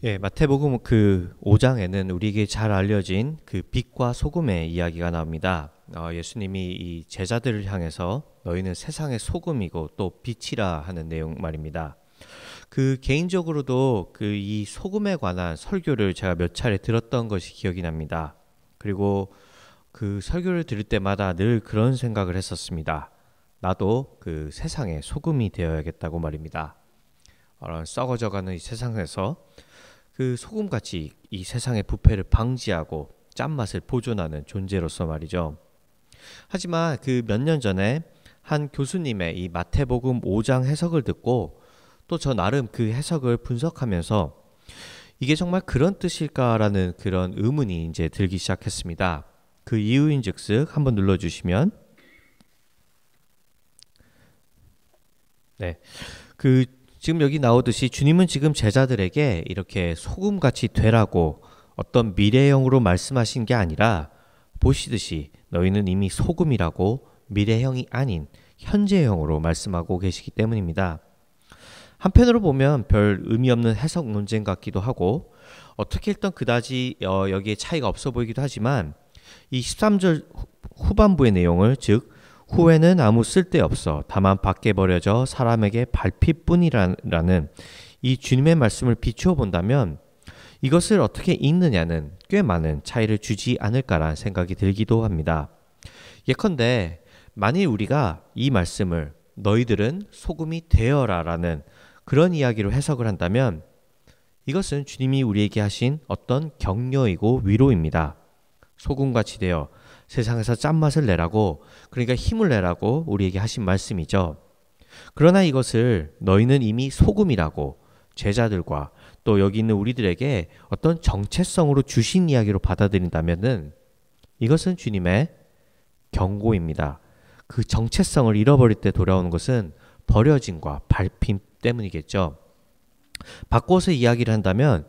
예, 마태복음 그 5장에는 우리에게 잘 알려진 그 빛과 소금의 이야기가 나옵니다. 예수님이 이 제자들을 향해서 너희는 세상의 소금이고 또 빛이라 하는 내용 말입니다. 그 개인적으로도 그 이 소금에 관한 설교를 제가 몇 차례 들었던 것이 기억이 납니다. 그리고 그 설교를 들을 때마다 늘 그런 생각을 했었습니다. 나도 그 세상의 소금이 되어야겠다고 말입니다. 썩어져가는 이 세상에서 그 소금같이 이 세상의 부패를 방지하고 짠맛을 보존하는 존재로서 말이죠. 하지만 그 몇 년 전에 한 교수님의 이 마태복음 5장 해석을 듣고 또 저 나름 그 해석을 분석하면서 이게 정말 그런 뜻일까라는 그런 의문이 이제 들기 시작했습니다. 그 이유인즉슨 한번 눌러주시면 네, 그 지금 여기 나오듯이 주님은 지금 제자들에게 이렇게 소금같이 되라고 어떤 미래형으로 말씀하신 게 아니라 보시듯이 너희는 이미 소금이라고 미래형이 아닌 현재형으로 말씀하고 계시기 때문입니다. 한편으로 보면 별 의미 없는 해석 논쟁 같기도 하고 어떻게 읽던 그다지 여기에 차이가 없어 보이기도 하지만 이 13절 후반부의 내용을 즉 후에는 아무 쓸데없어 다만 밖에 버려져 사람에게 밟힐뿐이라는 이 주님의 말씀을 비추어 본다면 이것을 어떻게 읽느냐는 꽤 많은 차이를 주지 않을까라는 생각이 들기도 합니다. 예컨대 만일 우리가 이 말씀을 너희들은 소금이 되어라라는 그런 이야기로 해석을 한다면 이것은 주님이 우리에게 하신 어떤 격려이고 위로입니다. 소금같이 되어 세상에서 짠맛을 내라고, 그러니까 힘을 내라고 우리에게 하신 말씀이죠. 그러나 이것을 너희는 이미 소금이라고 제자들과 또 여기 있는 우리들에게 어떤 정체성으로 주신 이야기로 받아들인다면은 이것은 주님의 경고입니다. 그 정체성을 잃어버릴 때 돌아오는 것은 버려짐과 밟힘 때문이겠죠. 바꿔서 이야기를 한다면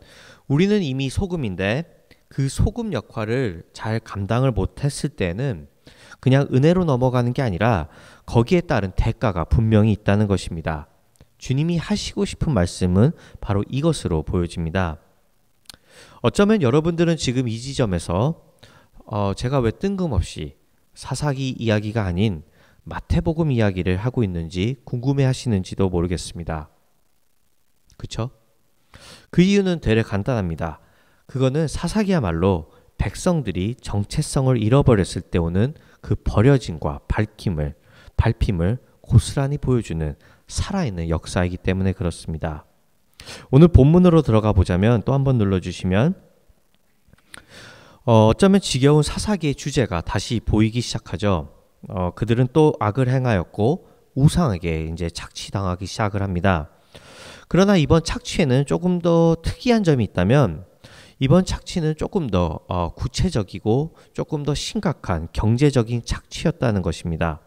우리는 이미 소금인데 그 소금 역할을 잘 감당을 못했을 때는 그냥 은혜로 넘어가는 게 아니라 거기에 따른 대가가 분명히 있다는 것입니다. 주님이 하시고 싶은 말씀은 바로 이것으로 보여집니다. 어쩌면 여러분들은 지금 이 지점에서 제가 왜 뜬금없이 사사기 이야기가 아닌 마태복음 이야기를 하고 있는지 궁금해 하시는지도 모르겠습니다. 그쵸? 그 이유는 되레 간단합니다. 그거는 사사기야말로 백성들이 정체성을 잃어버렸을 때 오는 그 버려짐과 밟힘을 고스란히 보여주는 살아있는 역사이기 때문에 그렇습니다. 오늘 본문으로 들어가 보자면 또 한번 눌러주시면 어쩌면 지겨운 사사기의 주제가 다시 보이기 시작하죠. 그들은 또 악을 행하였고 우상에게 이제 착취당하기 시작을 합니다. 그러나 이번 착취에는 조금 더 특이한 점이 있다면 이번 착취는 조금 더 구체적이고 조금 더 심각한 경제적인 착취였다는 것입니다.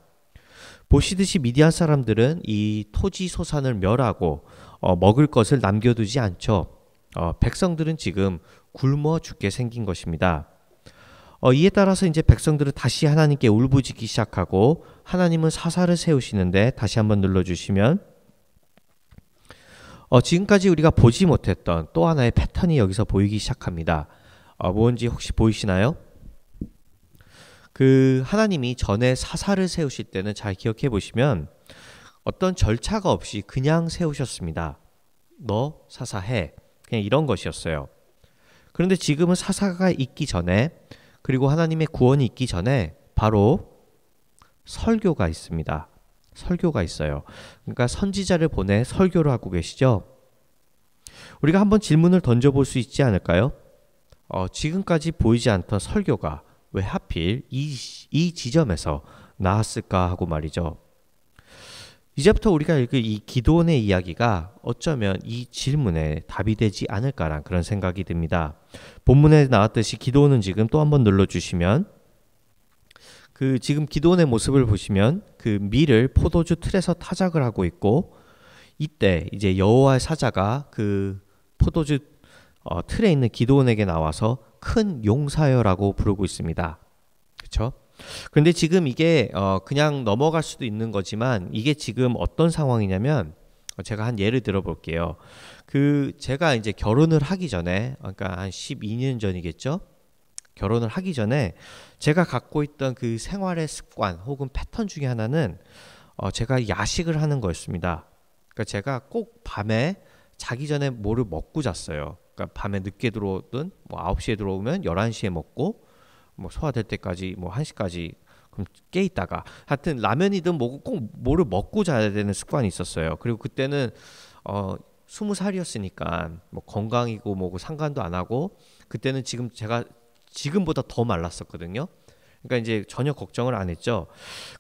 보시듯이 미디안 사람들은 이 토지 소산을 멸하고 먹을 것을 남겨두지 않죠. 백성들은 지금 굶어 죽게 생긴 것입니다. 이에 따라서 이제 백성들은 다시 하나님께 울부짖기 시작하고 하나님은 사사를 세우시는데 다시 한번 눌러주시면 지금까지 우리가 보지 못했던 또 하나의 패턴이 여기서 보이기 시작합니다. 뭔지 혹시 보이시나요? 그 하나님이 전에 사사를 세우실 때는 잘 기억해 보시면 어떤 절차가 없이 그냥 세우셨습니다. 너 사사해. 그냥 이런 것이었어요. 그런데 지금은 사사가 있기 전에 그리고 하나님의 구원이 있기 전에 바로 설교가 있습니다. 설교가 있어요. 그러니까 선지자를 보내 설교를 하고 계시죠. 우리가 한번 질문을 던져볼 수 있지 않을까요? 지금까지 보이지 않던 설교가 왜 하필 이 지점에서 나왔을까 하고 말이죠. 이제부터 우리가 읽을 이 기도원의 이야기가 어쩌면 이 질문에 답이 되지 않을까란 그런 생각이 듭니다. 본문에 나왔듯이 기도원은 지금 또 한번 눌러주시면 그 지금 기도원의 모습을 보시면 그 밀을 포도주 틀에서 타작을 하고 있고 이때 이제 여호와의 사자가 그 포도주 틀에 있는 기도원에게 나와서 큰 용사여라고 부르고 있습니다. 그렇죠? 그런데 지금 이게 그냥 넘어갈 수도 있는 거지만 이게 지금 어떤 상황이냐면 제가 한 예를 들어 볼게요. 그 제가 이제 결혼을 하기 전에, 그러니까 한 12년 전이겠죠? 결혼을 하기 전에 제가 갖고 있던 그 생활의 습관 혹은 패턴 중에 하나는 제가 야식을 하는 거였습니다. 그러니까 제가 꼭 밤에 자기 전에 뭐를 먹고 잤어요. 그러니까 밤에 늦게 들어오든 뭐 9시에 들어오면 11시에 먹고 뭐 소화될 때까지 뭐 1시까지 그럼 깨 있다가 하여튼 라면이든 뭐고 꼭 뭐를 먹고 자야 되는 습관이 있었어요. 그리고 그때는 20살이었으니까 뭐 건강이고 뭐고 상관도 안 하고 그때는 지금 제가 지금보다 더 말랐었거든요. 그러니까 이제 전혀 걱정을 안 했죠.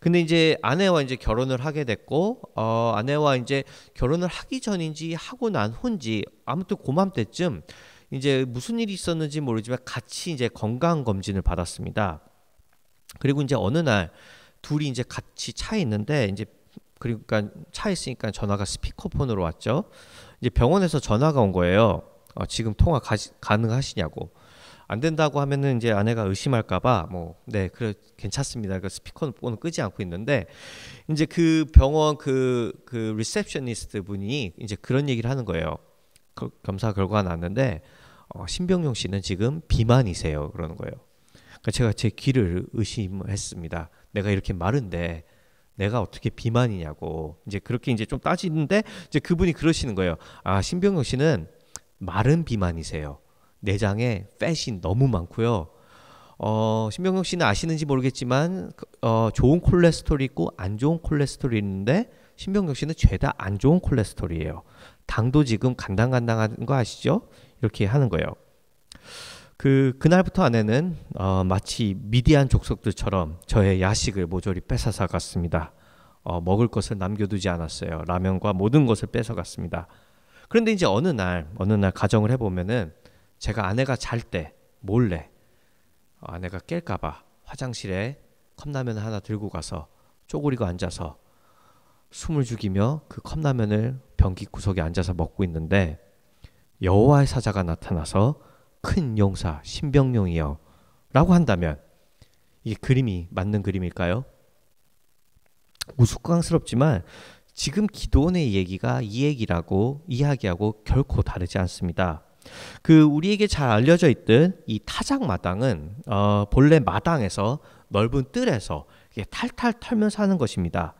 근데 이제 아내와 이제 결혼을 하게 됐고, 아내와 이제 결혼을 하기 전인지 하고 난 후인지 아무튼 고맘때쯤 이제 무슨 일이 있었는지 모르지만 같이 이제 건강 검진을 받았습니다. 그리고 이제 어느 날 둘이 이제 같이 차에 있는데 이제 그러니까 차에 있으니까 전화가 스피커폰으로 왔죠. 이제 병원에서 전화가 온 거예요. 지금 통화 가능하시냐고. 안 된다고 하면은 이제 아내가 의심할까봐 네 그래 괜찮습니다. 그 스피커폰은 끄지 않고 있는데 이제 그 병원 그 리셉셔니스트 분이 이제 그런 얘기를 하는 거예요. 검사 결과가 났는데 신병용 씨는 지금 비만이세요. 그러는 거예요. 그러니까 제가 제 귀를 의심했습니다. 내가 이렇게 마른데 내가 어떻게 비만이냐고 이제 그렇게 이제 좀 따지는데 이제 그분이 그러시는 거예요. 아 신병용 씨는 마른 비만이세요. 내장에 팻이 너무 많고요. 신병용 씨는 아시는지 모르겠지만 좋은 콜레스테롤이 있고 안 좋은 콜레스테롤이 있는데 신병용 씨는 죄다 안 좋은 콜레스테롤이에요. 당도 지금 간당간당한 거 아시죠? 이렇게 하는 거예요. 그날부터 아내는 마치 미디안 족속들처럼 저의 야식을 모조리 뺏어서 갔습니다. 먹을 것을 남겨두지 않았어요. 라면과 모든 것을 뺏어갔습니다. 그런데 이제 어느 날 가정을 해보면은 제가 아내가 잘 때 몰래 아내가 깰까봐 화장실에 컵라면을 하나 들고 가서 쪼그리고 앉아서 숨을 죽이며 그 컵라면을 변기 구석에 앉아서 먹고 있는데 여호와의 사자가 나타나서 큰 용사 신병용이여 라고 한다면 이게 그림이 맞는 그림일까요? 우스꽝스럽지만 지금 기도원의 얘기가 이 얘기라고 이야기하고 결코 다르지 않습니다. 우리에게 잘 알려져 있던 이 타작 마당은 본래 마당에서 넓은 뜰에서 탈탈 털면서 하는 것입니다.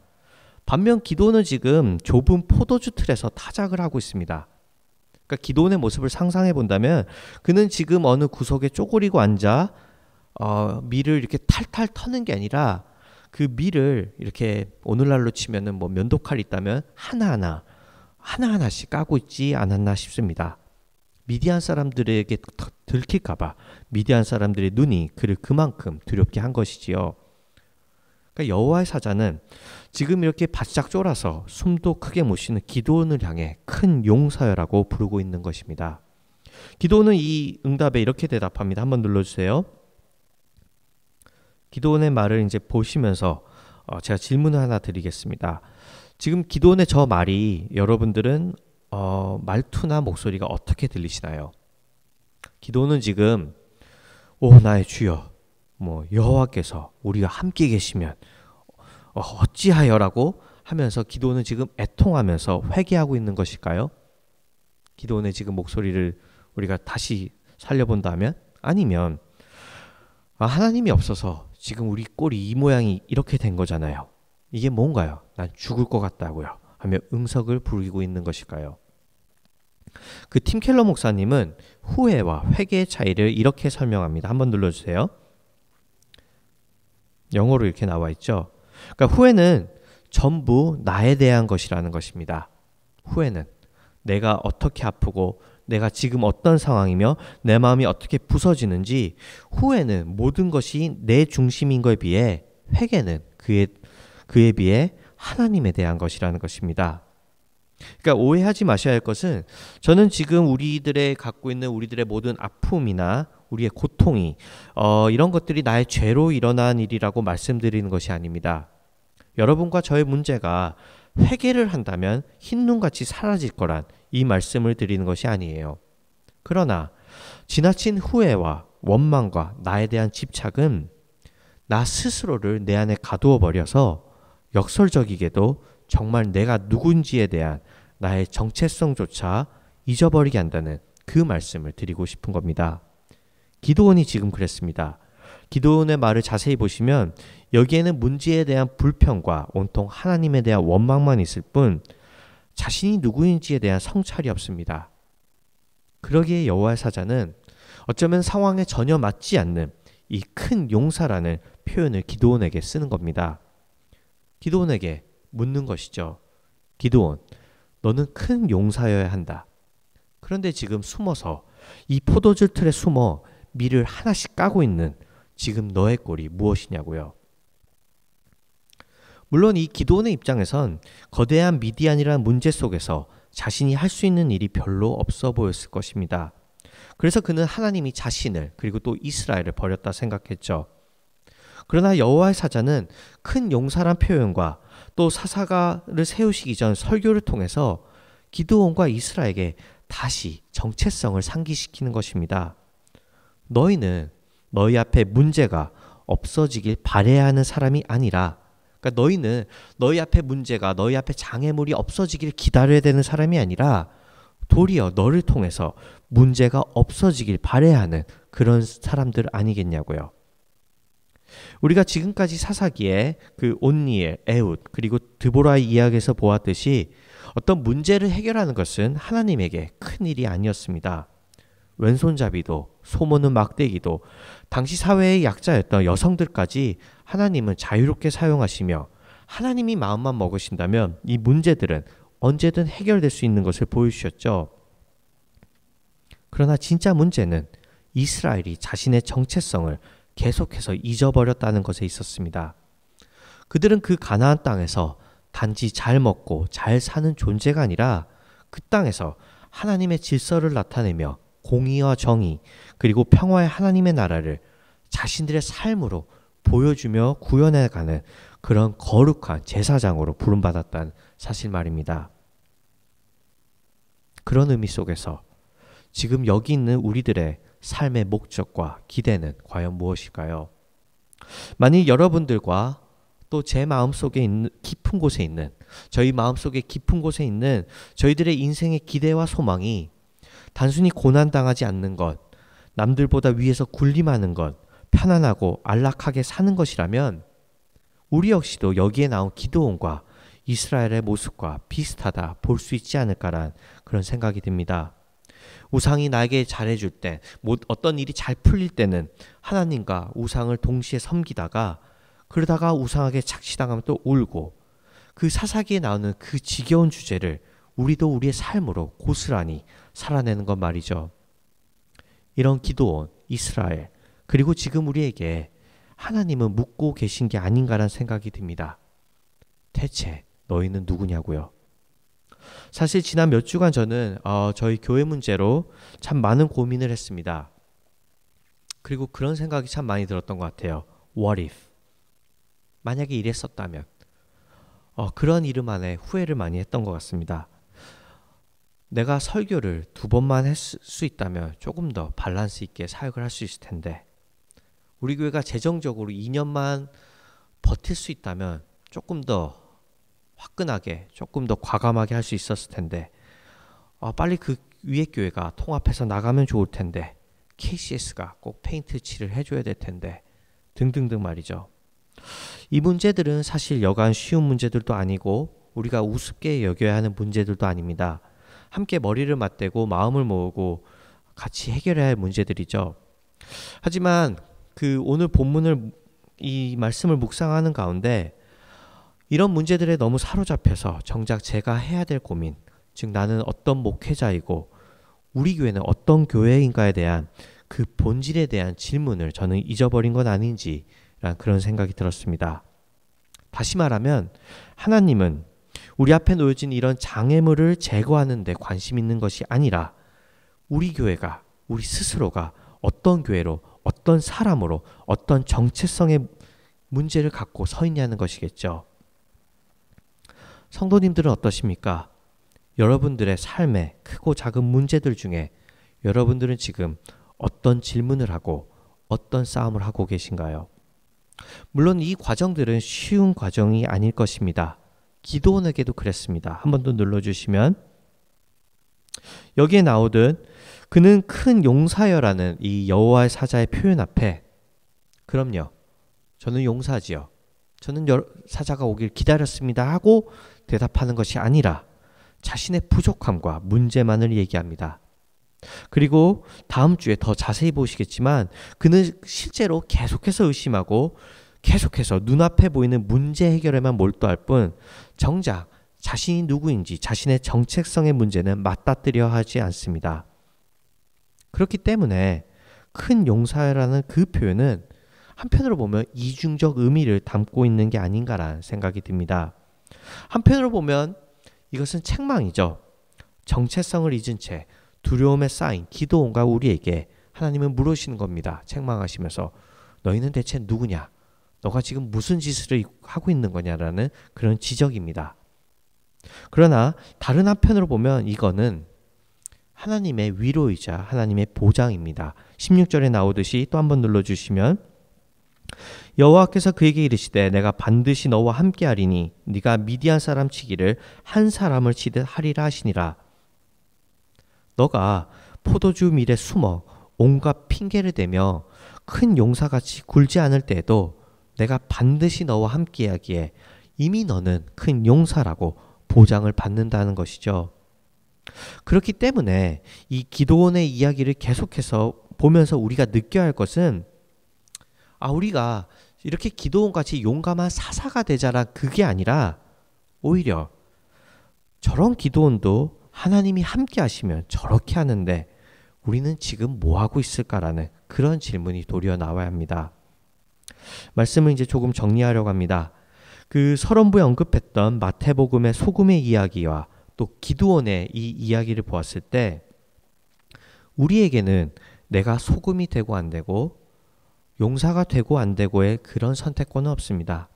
반면 기도는 지금 좁은 포도주 틀에서 타작을 하고 있습니다. 그러니까 기도원의 모습을 상상해 본다면 그는 지금 어느 구석에 쪼그리고 앉아 밀을 이렇게 탈탈 터는 게 아니라 그 밀을 이렇게 오늘날로 치면은 뭐 면도칼이 있다면 하나하나씩 까고 있지 않았나 싶습니다. 미디안 사람들에게 들킬까봐 미디안 사람들의 눈이 그를 그만큼 두렵게 한 것이지요. 그러니까 여호와의 사자는 지금 이렇게 바짝 쫄아서 숨도 크게 못 쉬는 기도원을 향해 큰 용사여라고 부르고 있는 것입니다. 기도원은 이 응답에 이렇게 대답합니다. 한번 눌러주세요. 기도원의 말을 이제 보시면서 제가 질문을 하나 드리겠습니다. 지금 기도원의 저 말이 여러분들은 말투나 목소리가 어떻게 들리시나요? 기도는 지금 오 나의 주여 여호와께서 우리가 함께 계시면 어찌하여라고 하면서 기도는 지금 애통하면서 회개하고 있는 것일까요? 기도원의 지금 목소리를 우리가 다시 살려본다면 아니면 하나님이 없어서 지금 우리 꼴이 이 모양이 이렇게 된 거잖아요. 이게 뭔가요? 난 죽을 것 같다고요 하며 응석을 부리고 있는 것일까요? 팀 켈러 목사님은 후회와 회개의 차이를 이렇게 설명합니다. 한번 눌러주세요. 영어로 이렇게 나와 있죠. 그러니까 후회는 전부 나에 대한 것이라는 것입니다. 후회는 내가 어떻게 아프고 내가 지금 어떤 상황이며 내 마음이 어떻게 부서지는지 후회는 모든 것이 내 중심인 것에 비해 회개는 그에 비해 하나님에 대한 것이라는 것입니다. 그러니까 오해하지 마셔야 할 것은 저는 지금 우리들의 갖고 있는 우리들의 모든 아픔이나 우리의 고통이 이런 것들이 나의 죄로 일어난 일이라고 말씀드리는 것이 아닙니다. 여러분과 저의 문제가 회개를 한다면 흰눈같이 사라질 거란 이 말씀을 드리는 것이 아니에요. 그러나 지나친 후회와 원망과 나에 대한 집착은 나 스스로를 내 안에 가두어 버려서 역설적이게도 정말 내가 누군지에 대한 나의 정체성조차 잊어버리게 한다는 그 말씀을 드리고 싶은 겁니다. 기드온이 지금 그랬습니다. 기드온의 말을 자세히 보시면 여기에는 문제에 대한 불평과 온통 하나님에 대한 원망만 있을 뿐 자신이 누구인지에 대한 성찰이 없습니다. 그러기에 여호와의 사자는 어쩌면 상황에 전혀 맞지 않는 이 큰 용사라는 표현을 기드온에게 쓰는 겁니다. 기드온에게 묻는 것이죠. 기드온, 너는 큰 용사여야 한다. 그런데 지금 숨어서 이 포도주 틀에 숨어 밀을 하나씩 까고 있는 지금 너의 꼴이 무엇이냐고요. 물론 이 기드온의 입장에선 거대한 미디안이라는 문제 속에서 자신이 할 수 있는 일이 별로 없어 보였을 것입니다. 그래서 그는 하나님이 자신을 그리고 또 이스라엘을 버렸다 생각했죠. 그러나 여호와의 사자는 큰 용사란 표현과 또 사사가를 세우시기 전 설교를 통해서 기드온과 이스라엘에게 다시 정체성을 상기시키는 것입니다. 너희는 너희 앞에 문제가 없어지길 바라야 하는 사람이 아니라, 그러니까 너희는 너희 앞에 문제가, 너희 앞에 장애물이 없어지길 기다려야 되는 사람이 아니라 도리어 너를 통해서 문제가 없어지길 바라야 하는 그런 사람들 아니겠냐고요. 우리가 지금까지 사사기에 그 온니엘, 에훗 그리고 드보라의 이야기에서 보았듯이 어떤 문제를 해결하는 것은 하나님에게 큰 일이 아니었습니다. 왼손잡이도 소모는 막대기도 당시 사회의 약자였던 여성들까지 하나님은 자유롭게 사용하시며 하나님이 마음만 먹으신다면 이 문제들은 언제든 해결될 수 있는 것을 보여주셨죠. 그러나 진짜 문제는 이스라엘이 자신의 정체성을 계속해서 잊어버렸다는 것에 있었습니다. 그들은 그 가나안 땅에서 단지 잘 먹고 잘 사는 존재가 아니라 그 땅에서 하나님의 질서를 나타내며 공의와 정의 그리고 평화의 하나님의 나라를 자신들의 삶으로 보여주며 구현해가는 그런 거룩한 제사장으로 부름받았다는 사실 말입니다. 그런 의미 속에서 지금 여기 있는 우리들의 삶의 목적과 기대는 과연 무엇일까요? 만일 여러분들과 또 제 마음속에 있는 깊은 곳에 있는, 저희 마음속에 깊은 곳에 있는 저희들의 인생의 기대와 소망이 단순히 고난당하지 않는 것, 남들보다 위에서 군림하는 것, 편안하고 안락하게 사는 것이라면 우리 역시도 여기에 나온 기드온과 이스라엘의 모습과 비슷하다 볼 수 있지 않을까란 그런 생각이 듭니다. 우상이 나에게 잘해줄 때, 어떤 일이 잘 풀릴 때는 하나님과 우상을 동시에 섬기다가 그러다가 우상에게 착취당하면 또 울고, 그 사사기에 나오는 그 지겨운 주제를 우리도 우리의 삶으로 고스란히 살아내는 것 말이죠. 이런 기드온, 이스라엘, 그리고 지금 우리에게 하나님은 묻고 계신 게 아닌가라는 생각이 듭니다. 대체 너희는 누구냐고요? 사실 지난 몇 주간 저는 저희 교회 문제로 참 많은 고민을 했습니다. 그리고 그런 생각이 참 많이 들었던 것 같아요. What if? 만약에 이랬었다면. 그런 이름 안에 후회를 많이 했던 것 같습니다. 내가 설교를 2번만 했을 수 있다면 조금 더 밸런스 있게 사역을 할 수 있을 텐데, 우리 교회가 재정적으로 2년만 버틸 수 있다면 조금 더 화끈하게, 조금 더 과감하게 할 수 있었을 텐데, 빨리 그 위에 교회가 통합해서 나가면 좋을 텐데, KCS가 꼭 페인트 칠을 해줘야 될 텐데, 등등등 말이죠. 이 문제들은 사실 여간 쉬운 문제들도 아니고 우리가 우습게 여겨야 하는 문제들도 아닙니다. 함께 머리를 맞대고 마음을 모으고 같이 해결해야 할 문제들이죠. 하지만 그 오늘 본문을, 이 말씀을 묵상하는 가운데 이런 문제들에 너무 사로잡혀서 정작 제가 해야 될 고민, 즉 나는 어떤 목회자이고 우리 교회는 어떤 교회인가에 대한 그 본질에 대한 질문을 저는 잊어버린 건 아닌지라는 그런 생각이 들었습니다. 다시 말하면 하나님은 우리 앞에 놓여진 이런 장애물을 제거하는 데 관심 있는 것이 아니라 우리 교회가, 우리 스스로가 어떤 교회로, 어떤 사람으로, 어떤 정체성의 문제를 갖고 서 있냐는 것이겠죠. 성도님들은 어떠십니까? 여러분들의 삶의 크고 작은 문제들 중에 여러분들은 지금 어떤 질문을 하고 어떤 싸움을 하고 계신가요? 물론 이 과정들은 쉬운 과정이 아닐 것입니다. 기드온에게도 그랬습니다. 한 번 더 눌러주시면, 여기에 나오듯 그는 큰 용사여라는 이 여호와의 사자의 표현 앞에 그럼요. 저는 용사지요. 저는 사자가 오길 기다렸습니다 하고 대답하는 것이 아니라 자신의 부족함과 문제만을 얘기합니다. 그리고 다음 주에 더 자세히 보시겠지만 그는 실제로 계속해서 의심하고 계속해서 눈앞에 보이는 문제 해결에만 몰두할 뿐 정작 자신이 누구인지 자신의 정체성의 문제는 맞닥뜨려 하지 않습니다. 그렇기 때문에 큰 용사라는 그 표현은 한편으로 보면 이중적 의미를 담고 있는 게 아닌가라는 생각이 듭니다. 한편으로 보면 이것은 책망이죠. 정체성을 잊은 채 두려움에 쌓인 기도원과 우리에게 하나님은 물으시는 겁니다. 책망하시면서 너희는 대체 누구냐? 너가 지금 무슨 짓을 하고 있는 거냐라는 그런 지적입니다. 그러나 다른 한편으로 보면 이거는 하나님의 위로이자 하나님의 보장입니다. 16절에 나오듯이 또 한번 눌러주시면 여호와께서 그에게 이르시되 내가 반드시 너와 함께하리니 네가 미디안 사람 치기를 한 사람을 치듯 하리라 하시니라. 너가 포도주 밀에 숨어 온갖 핑계를 대며 큰 용사같이 굴지 않을 때에도 내가 반드시 너와 함께하기에 이미 너는 큰 용사라고 보장을 받는다는 것이죠. 그렇기 때문에 이 기도원의 이야기를 계속해서 보면서 우리가 느껴야 할 것은 우리가 이렇게 기도원같이 용감한 사사가 되자라 그게 아니라 오히려 저런 기도원도 하나님이 함께 하시면 저렇게 하는데 우리는 지금 뭐 하고 있을까라는 그런 질문이 도리어 나와야 합니다. 말씀을 이제 조금 정리하려고 합니다. 그 서론부에 언급했던 마태복음의 소금의 이야기와 또 기드온의 이 이야기를 보았을 때 우리에게는 내가 소금이 되고 안 되고 용사가 되고 안 되고의 그런 선택권은 없습니다.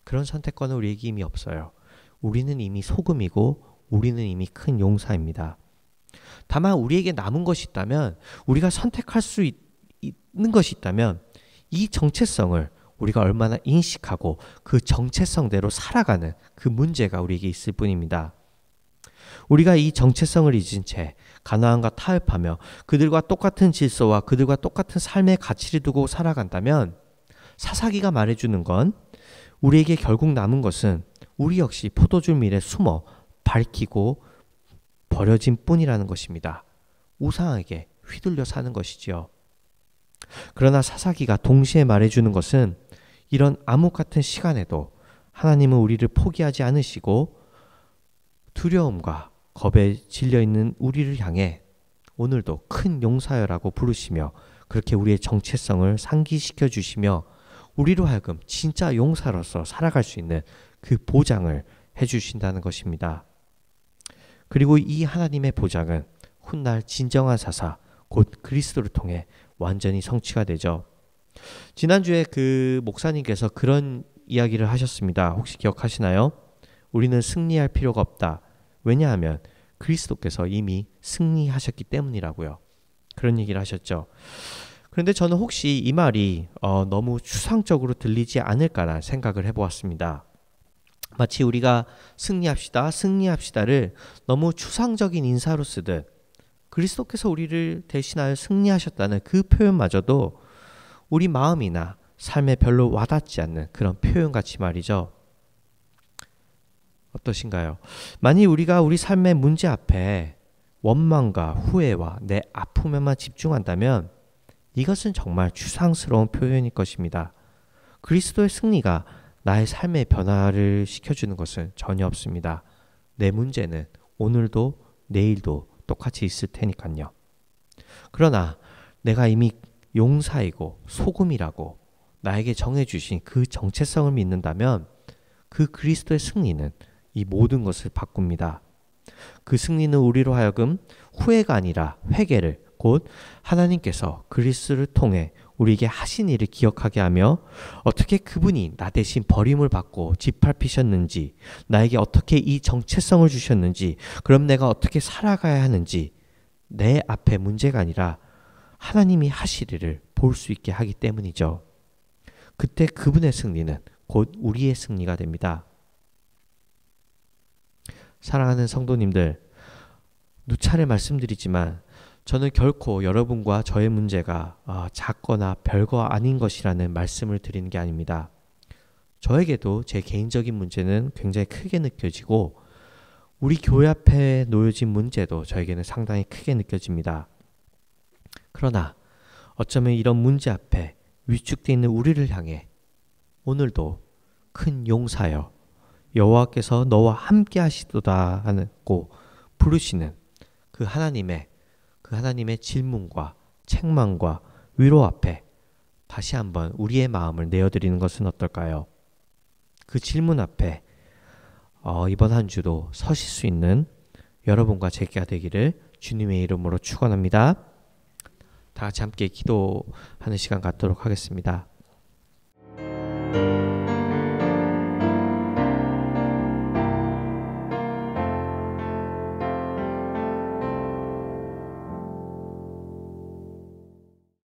그런 선택권은 우리에게 이미 없어요. 우리는 이미 소금이고 우리는 이미 큰 용사입니다. 다만 우리에게 남은 것이 있다면 우리가 선택할 수 있는 것이 있다면 이 정체성을 우리가 얼마나 인식하고 그 정체성대로 살아가는 그 문제가 우리에게 있을 뿐입니다. 우리가 이 정체성을 잊은 채 가나안과 타협하며 그들과 똑같은 질서와 그들과 똑같은 삶의 가치를 두고 살아간다면 사사기가 말해주는 건 우리에게 결국 남은 것은 우리 역시 포도주 밀에 숨어 밝히고 버려진 뿐이라는 것입니다. 우상에게 휘둘려 사는 것이지요. 그러나 사사기가 동시에 말해주는 것은 이런 암흑 같은 시간에도 하나님은 우리를 포기하지 않으시고 두려움과 겁에 질려있는 우리를 향해 오늘도 큰 용사여라고 부르시며 그렇게 우리의 정체성을 상기시켜 주시며 우리로 하여금 진짜 용사로서 살아갈 수 있는 그 보장을 해주신다는 것입니다. 그리고 이 하나님의 보장은 훗날 진정한 사사 곧 그리스도를 통해 완전히 성취가 되죠. 지난주에 그 목사님께서 그런 이야기를 하셨습니다. 혹시 기억하시나요? 우리는 승리할 필요가 없다. 왜냐하면 그리스도께서 이미 승리하셨기 때문이라고요. 그런 얘기를 하셨죠. 그런데 저는 혹시 이 말이 너무 추상적으로 들리지 않을까라는 생각을 해보았습니다. 마치 우리가 승리합시다, 승리합시다를 너무 추상적인 인사로 쓰듯 그리스도께서 우리를 대신하여 승리하셨다는 그 표현마저도 우리 마음이나 삶에 별로 와닿지 않는 그런 표현같이 말이죠. 어떠신가요? 만일 우리가 우리 삶의 문제 앞에 원망과 후회와 내 아픔에만 집중한다면 이것은 정말 추상스러운 표현일 것입니다. 그리스도의 승리가 나의 삶의 변화를 시켜주는 것은 전혀 없습니다. 내 문제는 오늘도 내일도 똑같이 있을 테니까요. 그러나 내가 이미 용사이고 소금이라고 나에게 정해주신 그 정체성을 믿는다면 그 그리스도의 승리는 이 모든 것을 바꿉니다. 그 승리는 우리로 하여금 후회가 아니라 회개를 곧 하나님께서 그리스도를 통해 우리에게 하신 일을 기억하게 하며 어떻게 그분이 나 대신 버림을 받고 짓밟히셨는지 나에게 어떻게 이 정체성을 주셨는지 그럼 내가 어떻게 살아가야 하는지 내 앞에 문제가 아니라 하나님이 하시리를 볼 수 있게 하기 때문이죠. 그때 그분의 승리는 곧 우리의 승리가 됩니다. 사랑하는 성도님들, 누차례 말씀드리지만 저는 결코 여러분과 저의 문제가 작거나 별거 아닌 것이라는 말씀을 드리는 게 아닙니다. 저에게도 제 개인적인 문제는 굉장히 크게 느껴지고 우리 교회 앞에 놓여진 문제도 저에게는 상당히 크게 느껴집니다. 그러나 어쩌면 이런 문제 앞에 위축되어 있는 우리를 향해 오늘도 큰 용사여 여호와께서 너와 함께 하시도다 하고 부르시는 그 하나님의 질문과 책망과 위로 앞에 다시 한번 우리의 마음을 내어드리는 것은 어떨까요? 그 질문 앞에 이번 한 주도 서실 수 있는 여러분과 제가 되기를 주님의 이름으로 축원합니다. 다 같이 함께 기도하는 시간 갖도록 하겠습니다.